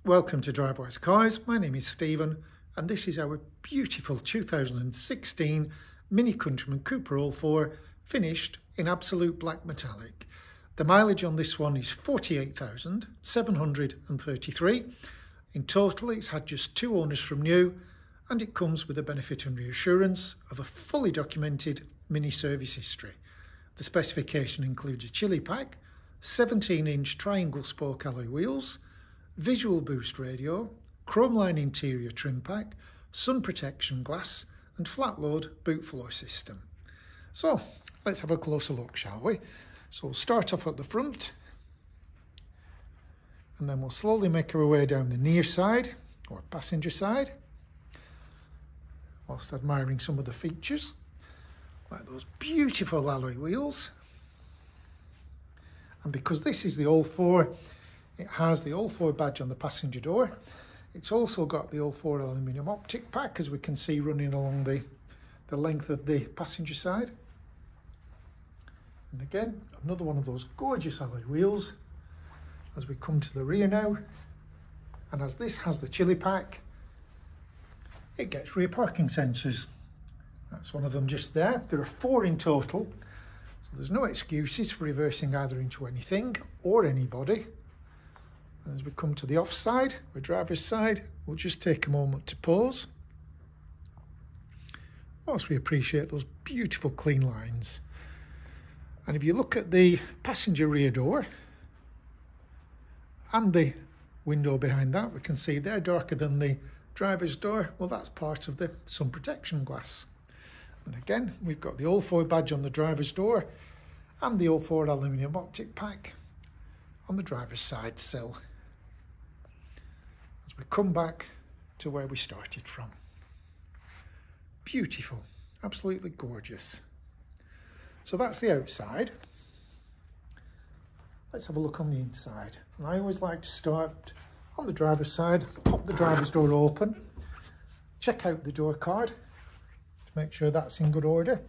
Welcome to Drivewise Cars. My name is Stephen and this is our beautiful 2016 Mini Countryman Cooper All 4 finished in absolute black metallic. The mileage on this one is 48,733. In total it's had just 2 owners from new and it comes with a benefit and reassurance of a fully documented mini service history. The specification includes a chili pack, 17-inch triangle spoke alloy wheels, visual boost radio, chrome line interior trim pack, sun protection glass and flat load boot floor system. So let's have a closer look, shall we? So we'll start off at the front and then we'll slowly make our way down the near side or passenger side whilst admiring some of the features like those beautiful alloy wheels. And because this is the All 4, it has the All 4 badge on the passenger door. It's also got the All 4 aluminium optic pack, as we can see running along the length of the passenger side. And again, another one of those gorgeous alloy wheels as we come to the rear now. And as this has the chili pack, it gets rear parking sensors. That's one of them just there. There are 4 in total, so there's no excuses for reversing either into anything or anybody. And as we come to the off side, the driver's side, we'll just take a moment to pause whilst we appreciate those beautiful clean lines. And if you look at the passenger rear door and the window behind that, we can see they're darker than the driver's door. Well, that's part of the sun protection glass. And again, we've got the All 4 badge on the driver's door and the All 4 aluminium optic pack on the driver's side sill. As we come back to where we started from. Beautiful, absolutely gorgeous. So that's the outside. Let's have a look on the inside. And I always like to start on the driver's side, pop the driver's door open, check out the door card to make sure that's in good order,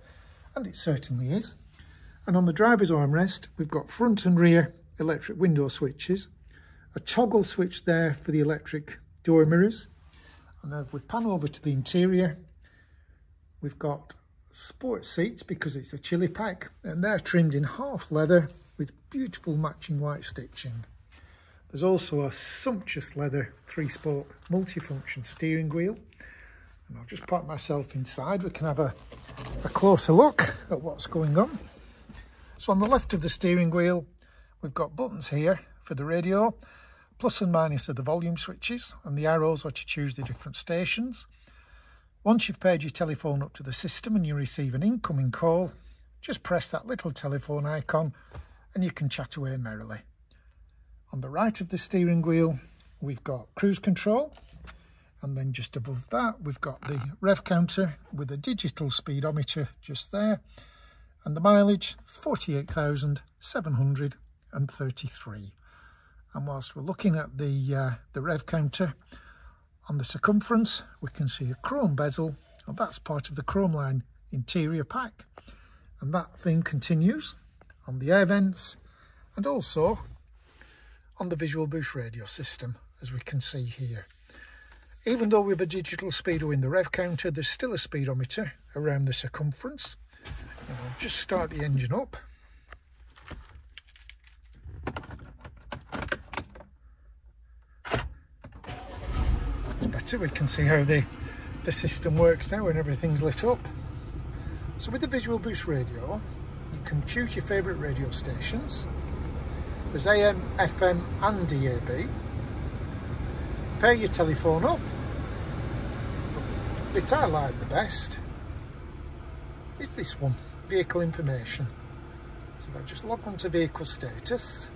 and it certainly is. And on the driver's armrest, we've got front and rear electric window switches, a toggle switch there for the electric door mirrors. And if we pan over to the interior, we've got sport seats because it's a chili pack, and they're trimmed in half leather with beautiful matching white stitching. There's also a sumptuous leather 3-spoke multifunction steering wheel. And I'll just park myself inside. We can have a closer look at what's going on. So on the left of the steering wheel, we've got buttons here for the radio, plus and minus of the volume switches, and the arrows are to choose the different stations. Once you've paired your telephone up to the system and you receive an incoming call, just press that little telephone icon and you can chat away merrily. On the right of the steering wheel, we've got cruise control, and then just above that, we've got the rev counter with a digital speedometer just there, and the mileage 48,733. And whilst we're looking at the rev counter, on the circumference, we can see a chrome bezel, and that's part of the chrome line interior pack. And that theme continues on the air vents and also on the visual boost radio system, as we can see here. Even though we have a digital speedo in the rev counter, there's still a speedometer around the circumference. And I'll just start the engine up. It's better, we can see how the system works now when everything's lit up. So with the visual boost radio, you can choose your favourite radio stations. There's AM, FM and DAB. Pair your telephone up. But the bit I like the best is this one, vehicle information. So if I just log on to vehicle status.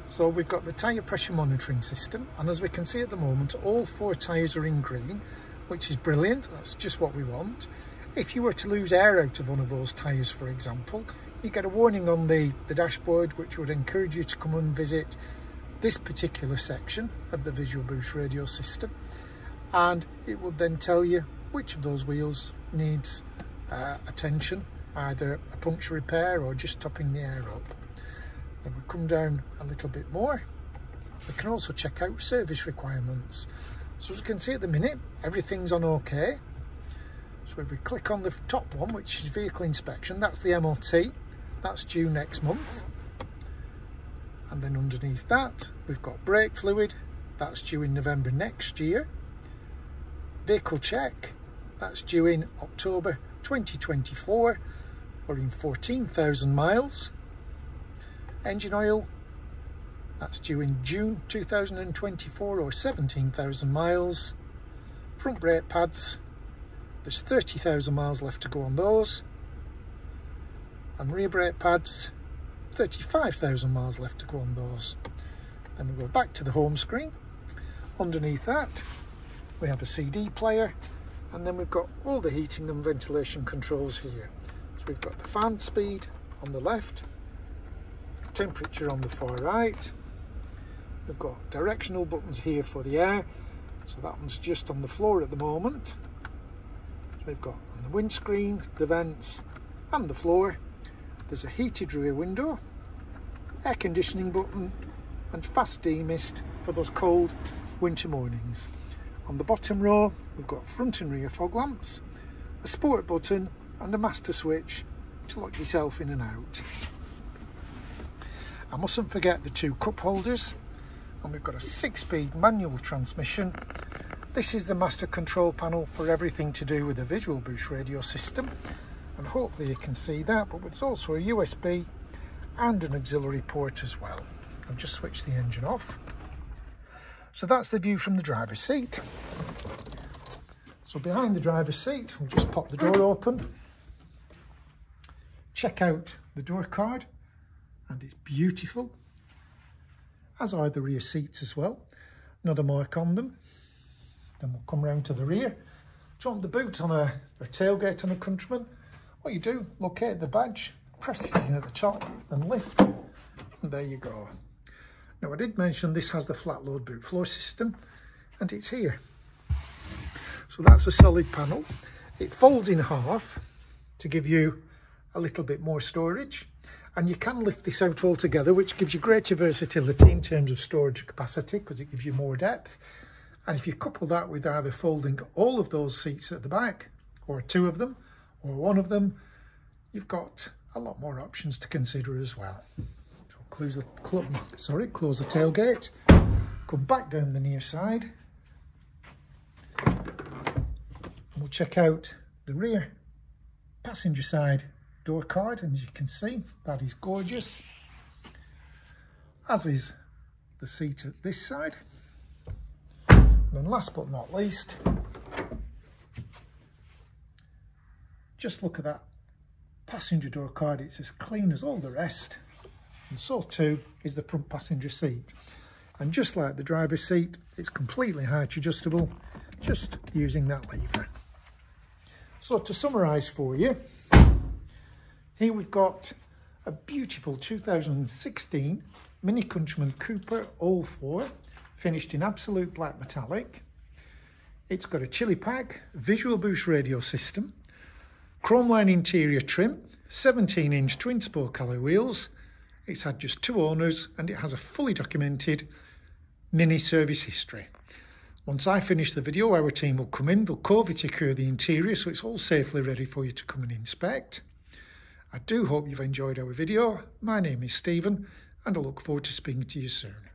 So we've got the tyre pressure monitoring system, and as we can see at the moment, all 4 tyres are in green, which is brilliant. That's just what we want. If you were to lose air out of one of those tyres, for example, you get a warning on the dashboard which would encourage you to come and visit this particular section of the visual boost radio system, and it would then tell you which of those wheels needs attention, either a puncture repair or just topping the air up. When we come down a little bit more, We can also check out service requirements. So as you can see at the minute, everything's on OK. So if we click on the top one, which is vehicle inspection, that's the MOT. That's due next month. And then underneath that, we've got brake fluid. That's due in November next year. Vehicle check. That's due in October 2024 or in 14,000 miles. Engine oil. That's due in June 2024 or 17,000 miles. Front brake pads. There's 30,000 miles left to go on those. And rear brake pads. 35,000 miles left to go on those. Then we go back to the home screen. Underneath that we have a CD player, and then we've got all the heating and ventilation controls here. So we've got the fan speed on the left, temperature on the far right. We've got directional buttons here for the air, so that one's just on the floor at the moment. So we've got on the windscreen, the vents and the floor. There's a heated rear window, air conditioning button and fast demist for those cold winter mornings. On the bottom row we've got front and rear fog lamps, a sport button and a master switch to lock yourself in and out. I mustn't forget the two cup holders, and we've got a 6-speed manual transmission. This is the master control panel for everything to do with the visual boost radio system, and hopefully you can see that, but there's also a USB and an auxiliary port as well. I'll just switch the engine off. So that's the view from the driver's seat. So behind the driver's seat, we'll just pop the door open, check out the door card, and it's beautiful, as are the rear seats as well. Not a mark on them. Then we'll come round to the rear. Jump the boot on a tailgate on a Countryman. What you do, locate the badge, press it in at the top and lift, and there you go. Now I did mention this has the flat load boot floor system, and it's here. So that's a solid panel. It folds in half to give you a little bit more storage, and you can lift this out altogether, which gives you greater versatility in terms of storage capacity because it gives you more depth. And if you couple that with either folding all of those seats at the back, or two of them, or one of them, you've got a lot more options to consider as well. Close the tailgate, come back down the near side, and we'll check out the rear passenger side door card, and as you can see, that is gorgeous, as is the seat at this side. And then last but not least, just look at that passenger door card. It's as clean as all the rest. And so too is the front passenger seat. And just like the driver's seat, it's completely height adjustable, just using that lever. So to summarise for you, here we've got a beautiful 2016 Mini Countryman Cooper All 4, finished in absolute black metallic. It's got a chili pack, visual boost radio system, chrome line interior trim, 17-inch twin spoke alloy wheels. It's had just 2 owners, and it has a fully documented mini service history. Once I finish the video, our team will come in, they'll COVID secure the interior so it's all safely ready for you to come and inspect. I do hope you've enjoyed our video. My name is Stephen, and I look forward to speaking to you soon.